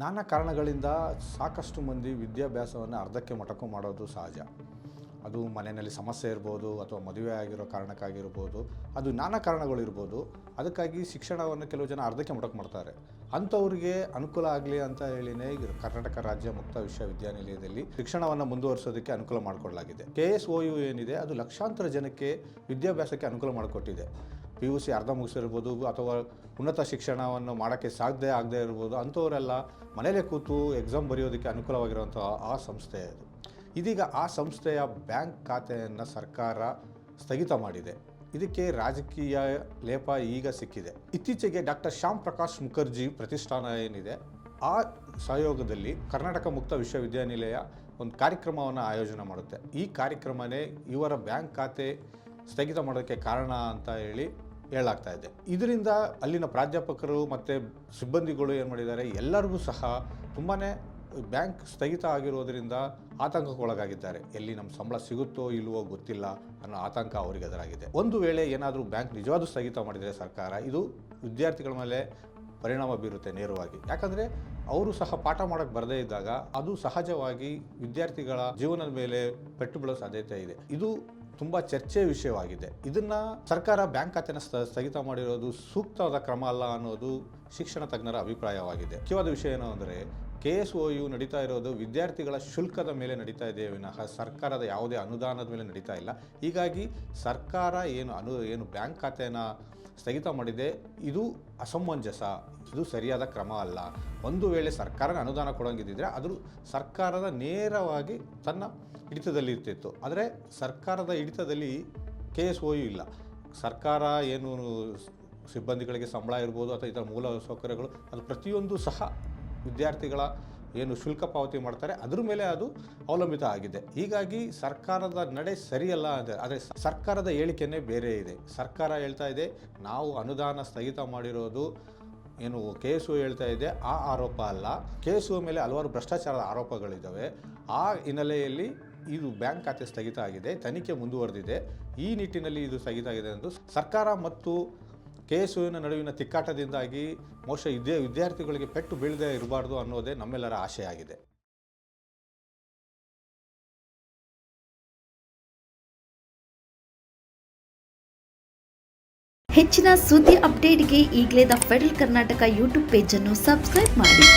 ನಾನಾ ಕಾರಣಗಳಿಂದ ಸಾಕಷ್ಟು ಮಂದಿ ವಿದ್ಯಾಭ್ಯಾಸವನ್ನು ಅರ್ಧಕ್ಕೆ ಮೊಟಕು ಮಾಡೋದು ಸಹಜ. ಅದು ಮನೆಯಲ್ಲಿ ಸಮಸ್ಯೆ ಇರ್ಬೋದು, ಅಥವಾ ಮದುವೆ ಆಗಿರೋ ಕಾರಣಕ್ಕಾಗಿರ್ಬೋದು, ಅದು ನಾನಾ ಕಾರಣಗಳಿರ್ಬೋದು. ಅದಕ್ಕಾಗಿ ಶಿಕ್ಷಣವನ್ನು ಕೆಲವು ಜನ ಅರ್ಧಕ್ಕೆ ಮೊಟಕು ಮಾಡ್ತಾರೆ. ಅಂಥವ್ರಿಗೆ ಅನುಕೂಲ ಆಗಲಿ ಅಂತ ಹೇಳಿನೇ ಕರ್ನಾಟಕ ರಾಜ್ಯ ಮುಕ್ತ ವಿಶ್ವವಿದ್ಯಾನಿಲಯದಲ್ಲಿ ಶಿಕ್ಷಣವನ್ನು ಮುಂದುವರಿಸೋದಕ್ಕೆ ಅನುಕೂಲ ಮಾಡಿಕೊಡಲಾಗಿದೆ. KSOU ಏನಿದೆ ಅದು ಲಕ್ಷಾಂತರ ಜನಕ್ಕೆ ವಿದ್ಯಾಭ್ಯಾಸಕ್ಕೆ ಅನುಕೂಲ ಮಾಡಿಕೊಟ್ಟಿದೆ. PUC ಅರ್ಧ ಮುಗಿಸಿರ್ಬೋದು, ಅಥವಾ ಉನ್ನತ ಶಿಕ್ಷಣವನ್ನು ಮಾಡೋಕ್ಕೆ ಸಾಧ್ಯ ಆಗದೆ ಇರ್ಬೋದು, ಅಂಥವರೆಲ್ಲ ಮನೇಲೇ ಕೂತು ಎಕ್ಸಾಮ್ ಬರೆಯೋದಕ್ಕೆ ಅನುಕೂಲವಾಗಿರುವಂಥ ಆ ಸಂಸ್ಥೆ ಅದು. ಇದೀಗ ಆ ಸಂಸ್ಥೆಯ ಬ್ಯಾಂಕ್ ಖಾತೆಯನ್ನು ಸರ್ಕಾರ ಸ್ಥಗಿತ ಮಾಡಿದೆ. ಇದಕ್ಕೆ ರಾಜಕೀಯ ಲೇಪ ಈಗ ಸಿಕ್ಕಿದೆ. ಇತ್ತೀಚೆಗೆ ಡಾಕ್ಟರ್ ಶ್ಯಾಮ್ ಪ್ರಕಾಶ್ ಮುಖರ್ಜಿ ಪ್ರತಿಷ್ಠಾನ ಏನಿದೆ, ಆ ಸಹಯೋಗದಲ್ಲಿ ಕರ್ನಾಟಕ ಮುಕ್ತ ವಿಶ್ವವಿದ್ಯಾನಿಲಯ ಒಂದು ಕಾರ್ಯಕ್ರಮವನ್ನು ಆಯೋಜನೆ ಮಾಡುತ್ತೆ. ಈ ಕಾರ್ಯಕ್ರಮನೇ ಇವರ ಬ್ಯಾಂಕ್ ಖಾತೆ ಸ್ಥಗಿತ ಮಾಡೋಕ್ಕೆ ಕಾರಣ ಅಂತ ಹೇಳಲಾಗ್ತಾ ಇದೆ. ಇದರಿಂದ ಅಲ್ಲಿನ ಪ್ರಾಧ್ಯಾಪಕರು ಮತ್ತು ಸಿಬ್ಬಂದಿಗಳು ಏನು ಮಾಡಿದ್ದಾರೆ, ಎಲ್ಲರಿಗೂ ಸಹ ತುಂಬಾ ಬ್ಯಾಂಕ್ ಸ್ಥಗಿತ ಆಗಿರೋದರಿಂದ ಆತಂಕಕ್ಕೊಳಗಾಗಿದ್ದಾರೆ. ಎಲ್ಲಿ ನಮ್ಮ ಸಂಬಳ ಸಿಗುತ್ತೋ ಇಲ್ವೋ ಗೊತ್ತಿಲ್ಲ ಅನ್ನೋ ಆತಂಕ ಅವರಿಗೆ ಎದುರಾಗಿದೆ. ಒಂದು ವೇಳೆ ಏನಾದರೂ ಬ್ಯಾಂಕ್ ನಿಜವಾದ ಸ್ಥಗಿತ ಮಾಡಿದರೆ ಸರ್ಕಾರ, ಇದು ವಿದ್ಯಾರ್ಥಿಗಳ ಮೇಲೆ ಪರಿಣಾಮ ಬೀರುತ್ತೆ ನೇರವಾಗಿ. ಯಾಕಂದರೆ ಅವರು ಸಹ ಪಾಠ ಮಾಡೋಕ್ಕೆ ಬರದೇ ಇದ್ದಾಗ ಅದು ಸಹಜವಾಗಿ ವಿದ್ಯಾರ್ಥಿಗಳ ಜೀವನದ ಮೇಲೆ ಪೆಟ್ಟು ಬೀಳೋ ಸಾಧ್ಯತೆ ಇದೆ. ಇದು ತುಂಬ ಚರ್ಚೆಯ ವಿಷಯವಾಗಿದೆ. ಇದನ್ನು ಸರ್ಕಾರ ಬ್ಯಾಂಕ್ ಖಾತೆನ ಸ್ಥಗಿತ ಮಾಡಿರೋದು ಸೂಕ್ತವಾದ ಕ್ರಮ ಅಲ್ಲ ಅನ್ನೋದು ಶಿಕ್ಷಣ ತಜ್ಞರ ಅಭಿಪ್ರಾಯವಾಗಿದೆ. ಮುಖ್ಯವಾದ ವಿಷಯ ಏನು ಅಂದರೆ, KSOU ನಡೀತಾ ಇರೋದು ವಿದ್ಯಾರ್ಥಿಗಳ ಶುಲ್ಕದ ಮೇಲೆ ನಡೀತಾ ಇದೆ ವಿನಃ ಸರ್ಕಾರದ ಯಾವುದೇ ಅನುದಾನದ ಮೇಲೆ ನಡೀತಾ ಇಲ್ಲ. ಹೀಗಾಗಿ ಸರ್ಕಾರ ಏನು ಬ್ಯಾಂಕ್ ಖಾತೆಯನ್ನು ಸ್ಥಗಿತ ಮಾಡಿದೆ, ಇದು ಅಸಮಂಜಸ, ಇದು ಸರಿಯಾದ ಕ್ರಮ ಅಲ್ಲ. ಒಂದು ವೇಳೆ ಸರ್ಕಾರನ ಅನುದಾನ ಕೊಡೋಂಗಿದ್ದರೆ ಅದು ಸರ್ಕಾರದ ನೇರವಾಗಿ ತನ್ನ ಹಿಡಿತದಲ್ಲಿ ಇರ್ತಿತ್ತು. ಆದರೆ ಸರ್ಕಾರದ ಹಿಡಿತದಲ್ಲಿ KSOU ಇಲ್ಲ. ಸರ್ಕಾರ ಏನು ಸಿಬ್ಬಂದಿಗಳಿಗೆ ಸಂಬಳ ಇರ್ಬೋದು, ಅಥವಾ ಇತರ ಮೂಲ ಸೌಕರ್ಯಗಳು, ಅದು ಪ್ರತಿಯೊಂದು ಸಹ ವಿದ್ಯಾರ್ಥಿಗಳ ಏನು ಶುಲ್ಕ ಪಾವತಿ ಮಾಡ್ತಾರೆ ಅದ್ರ ಮೇಲೆ ಅದು ಅವಲಂಬಿತ ಆಗಿದೆ. ಹೀಗಾಗಿ ಸರ್ಕಾರದ ನಡೆ ಸರಿಯಲ್ಲ ಅಂದರೆ, ಆದರೆ ಸರ್ಕಾರದ ಹೇಳಿಕೆಯೇ ಬೇರೆ ಇದೆ. ಸರ್ಕಾರ ಹೇಳ್ತಾ ಇದೆ, ನಾವು ಅನುದಾನ ಸ್ಥಗಿತ ಮಾಡಿರೋದು ಏನು KSOU ಹೇಳ್ತಾ ಇದೆ ಆ ಆರೋಪ ಅಲ್ಲ. KSOU ಮೇಲೆ ಹಲವಾರು ಭ್ರಷ್ಟಾಚಾರದ ಆರೋಪಗಳಿದ್ದಾವೆ. ಆ ಹಿನ್ನೆಲೆಯಲ್ಲಿ ಇದು ಬ್ಯಾಂಕ್ ಖಾತೆ ಸ್ಥಗಿತ ಆಗಿದೆ, ತನಿಖೆ ಮುಂದುವರೆದಿದೆ. ಈ ನಿಟ್ಟಿನಲ್ಲಿ ಇದು ಸ್ಥಗಿತ ಆಗಿದೆ ಎಂದು ಸರ್ಕಾರ ಮತ್ತು KSOUನ ನಡುವಿನ ತಿಕ್ಕಾಟದಿಂದಾಗಿ ಬಹುಶಃ ವಿದ್ಯಾರ್ಥಿಗಳಿಗೆ ಪೆಟ್ಟು ಬೀಳದೆ ಇರಬಾರ್ದು ಅನ್ನೋದೇ ನಮ್ಮೆಲ್ಲರ ಆಶೆ ಆಗಿದೆ. ಹೆಚ್ಚಿನ ಸುದ್ದಿ ಅಪ್ಡೇಟ್ಗೆ ಈಗಲೇ the federal Karnataka YouTube page ಅನ್ನು ಸಬ್ಸ್ಕ್ರೈಬ್ ಮಾಡಿ.